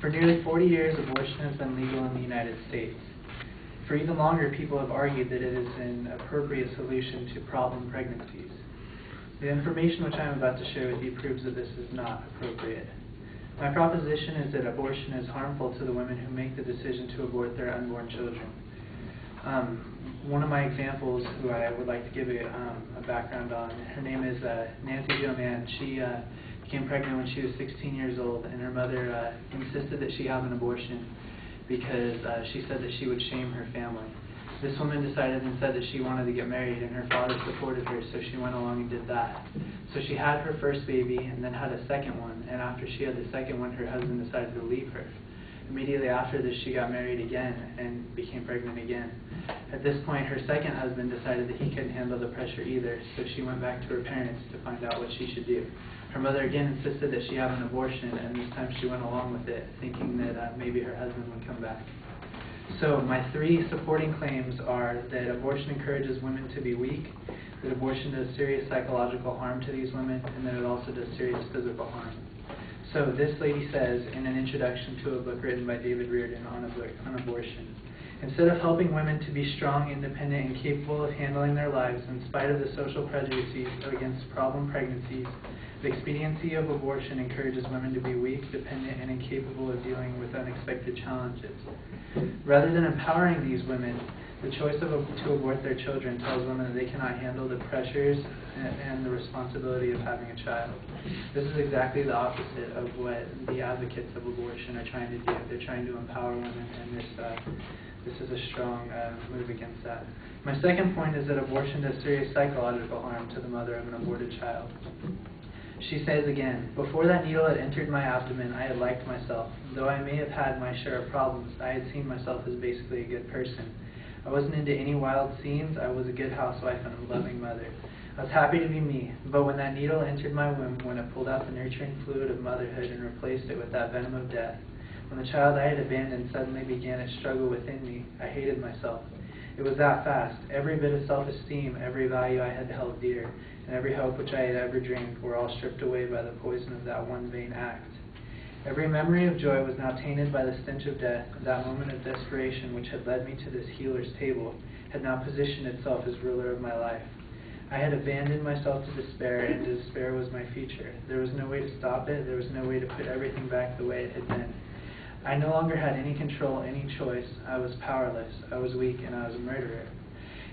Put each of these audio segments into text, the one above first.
For nearly 40 years, abortion has been legal in the United States. For even longer, people have argued that it is an appropriate solution to problem pregnancies. The information which I am about to share with you proves that this is not appropriate. My proposition is that abortion is harmful to the women who make the decision to abort their unborn children. One of my examples, who I would like to give a background on, her name is Nancy Jo Mann. She became pregnant when she was 16 years old, and her mother insisted that she have an abortion because she said that she would shame her family. This woman decided and said that she wanted to get married, and her father supported her, so she went along and did that. So she had her first baby and then had a second one, and after she had the second one, her husband decided to leave her. Immediately after this, she got married again and became pregnant again. At this point, her second husband decided that he couldn't handle the pressure either, so she went back to her parents to find out what she should do. Her mother again insisted that she have an abortion, and this time she went along with it, thinking that maybe her husband would come back. So my three supporting claims are that abortion encourages women to be weak, that abortion does serious psychological harm to these women, and that it also does serious physical harm. So this lady says in an introduction to a book written by David Reardon on abortion, instead of helping women to be strong, independent, and capable of handling their lives in spite of the social prejudices against problem pregnancies, the expediency of abortion encourages women to be weak, dependent, and incapable of dealing with unexpected challenges. Rather than empowering these women, the choice to abort their children tells women that they cannot handle the pressures and the responsibility of having a child. This is exactly the opposite of what the advocates of abortion are trying to do. They're trying to empower women, and this is a strong move against that. My second point is that abortion does serious psychological harm to the mother of an aborted child. She says again, "Before that needle had entered my abdomen, I had liked myself. Though I may have had my share of problems, I had seen myself as basically a good person. I wasn't into any wild scenes. I was a good housewife and a loving mother. I was happy to be me. But when that needle entered my womb, when it pulled out the nurturing fluid of motherhood and replaced it with that venom of death, when the child I had abandoned suddenly began its struggle within me, I hated myself. It was that fast. Every bit of self-esteem, every value I had held dear, and every hope which I had ever dreamed were all stripped away by the poison of that one vain act. Every memory of joy was now tainted by the stench of death, and that moment of desperation which had led me to this healer's table had now positioned itself as ruler of my life. I had abandoned myself to despair, and despair was my future. There was no way to stop it. There was no way to put everything back the way it had been. I no longer had any control, any choice. I was powerless. I was weak, and I was a murderer."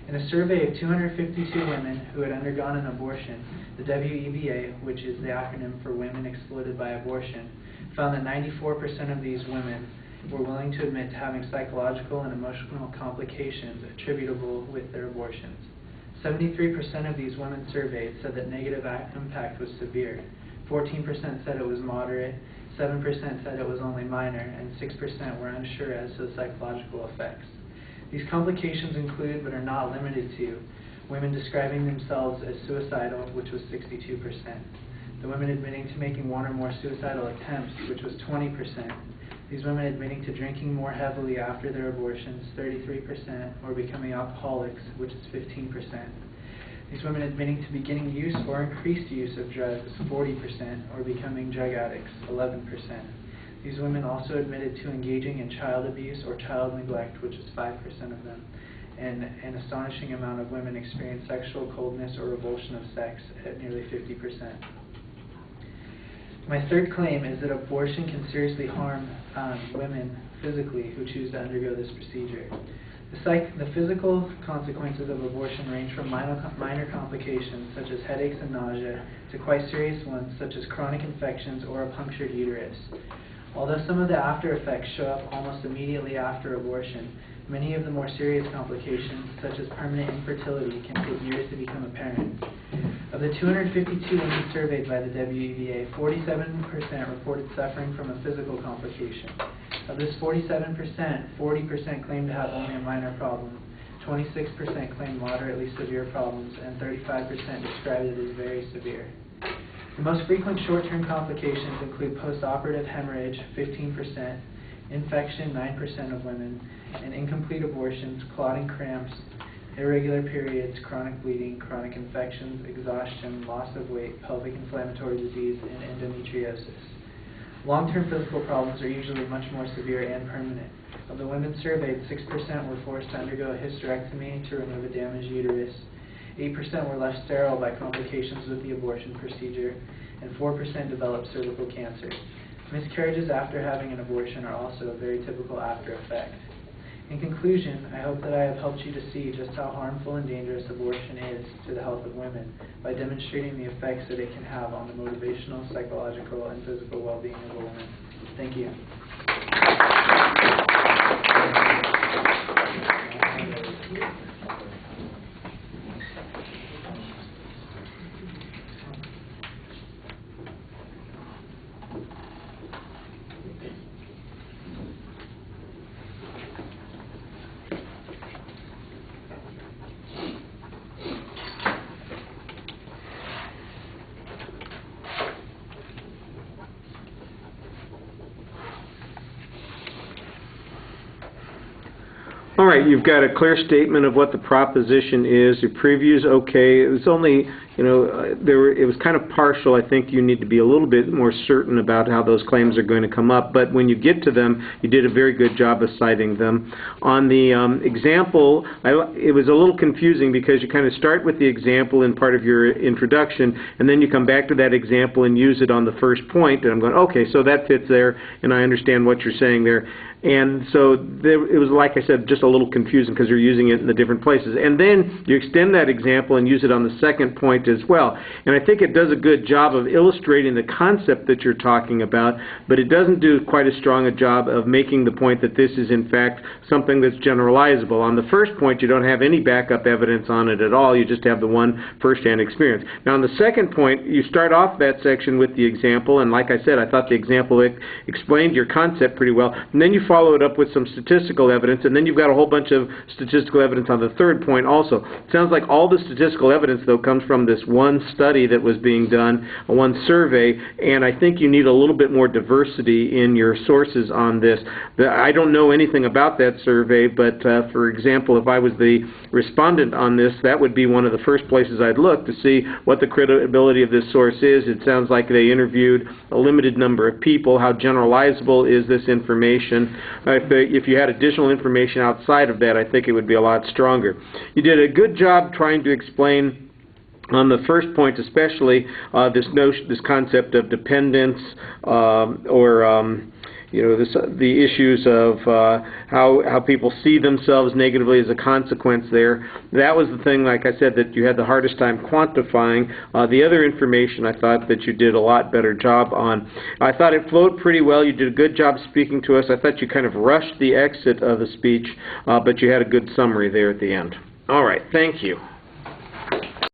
In a survey of 252 women who had undergone an abortion, the WEBA, which is the acronym for Women Exploited by Abortion, found that 94% of these women were willing to admit to having psychological and emotional complications attributable with their abortions. 73% of these women surveyed said that negative impact was severe. 14% said it was moderate, 7% said it was only minor, and 6% were unsure as to the psychological effects. These complications include, but are not limited to, women describing themselves as suicidal, which was 62%. The women admitting to making one or more suicidal attempts, which was 20%. These women admitting to drinking more heavily after their abortions, 33%, or becoming alcoholics, which is 15%. These women admitting to beginning use or increased use of drugs, 40%, or becoming drug addicts, 11%. These women also admitted to engaging in child abuse or child neglect, which is 5% of them. And an astonishing amount of women experienced sexual coldness or revulsion of sex at nearly 50%. My third claim is that abortion can seriously harm women physically who choose to undergo this procedure. The physical consequences of abortion range from minor complications such as headaches and nausea to quite serious ones such as chronic infections or a punctured uterus. Although some of the after effects show up almost immediately after abortion, many of the more serious complications, such as permanent infertility, can take years to become apparent. Of the 252 women surveyed by the WEBA, 47% reported suffering from a physical complication. Of this 47%, 40% claimed to have only a minor problem, 26% claimed moderately severe problems, and 35% described it as very severe. The most frequent short-term complications include postoperative hemorrhage, 15%, infection, 9% of women, and incomplete abortions, clotting cramps, irregular periods, chronic bleeding, chronic infections, exhaustion, loss of weight, pelvic inflammatory disease, and endometriosis. Long-term physical problems are usually much more severe and permanent. Of the women surveyed, 6% were forced to undergo a hysterectomy to remove a damaged uterus, 8% were left sterile by complications with the abortion procedure, and 4% developed cervical cancer. Miscarriages after having an abortion are also a very typical after effect. In conclusion, I hope that I have helped you to see just how harmful and dangerous abortion is to the health of women by demonstrating the effects that it can have on the motivational, psychological, and physical well-being of a woman. Thank you. All right, you've got a clear statement of what the proposition is. Your preview's okay. It was only, it was kind of partial. I think you need to be a little bit more certain about how those claims are going to come up. But when you get to them, you did a very good job of citing them. On the example, it was a little confusing because you kind of start with the example in part of your introduction, and then you come back to that example and use it on the first point. And I'm going, okay, so that fits there, and I understand what you're saying there. And so it was, like I said, just a little confusing because you're using it in the different places. And then you extend that example and use it on the second point as well. And I think it does a good job of illustrating the concept that you're talking about, but it doesn't do quite as strong a job of making the point that this is, in fact, something that's generalizable. On the first point, you don't have any backup evidence on it at all. You just have the one first-hand experience. Now, on the second point, you start off that section with the example, and like I said, I thought the example explained your concept pretty well. And then you follow it up with some statistical evidence, and then you've got a whole bunch of statistical evidence on the third point also. It sounds like all the statistical evidence, though, comes from this one study that was being done, one survey, and I think you need a little bit more diversity in your sources on this. I don't know anything about that survey, but for example, if I was the respondent on this, that would be one of the first places I'd look to see what the credibility of this source is. It sounds like they interviewed a limited number of people. How generalizable is this information? If you had additional information outside of that, I think it would be a lot stronger. You did a good job trying to explain on the first point especially this concept of dependence the issues of how people see themselves negatively as a consequence there. That was the thing, like I said, that you had the hardest time quantifying. The other information I thought that you did a lot better job on. I thought it flowed pretty well. You did a good job speaking to us. I thought you kind of rushed the exit of the speech, but you had a good summary there at the end. All right, thank you.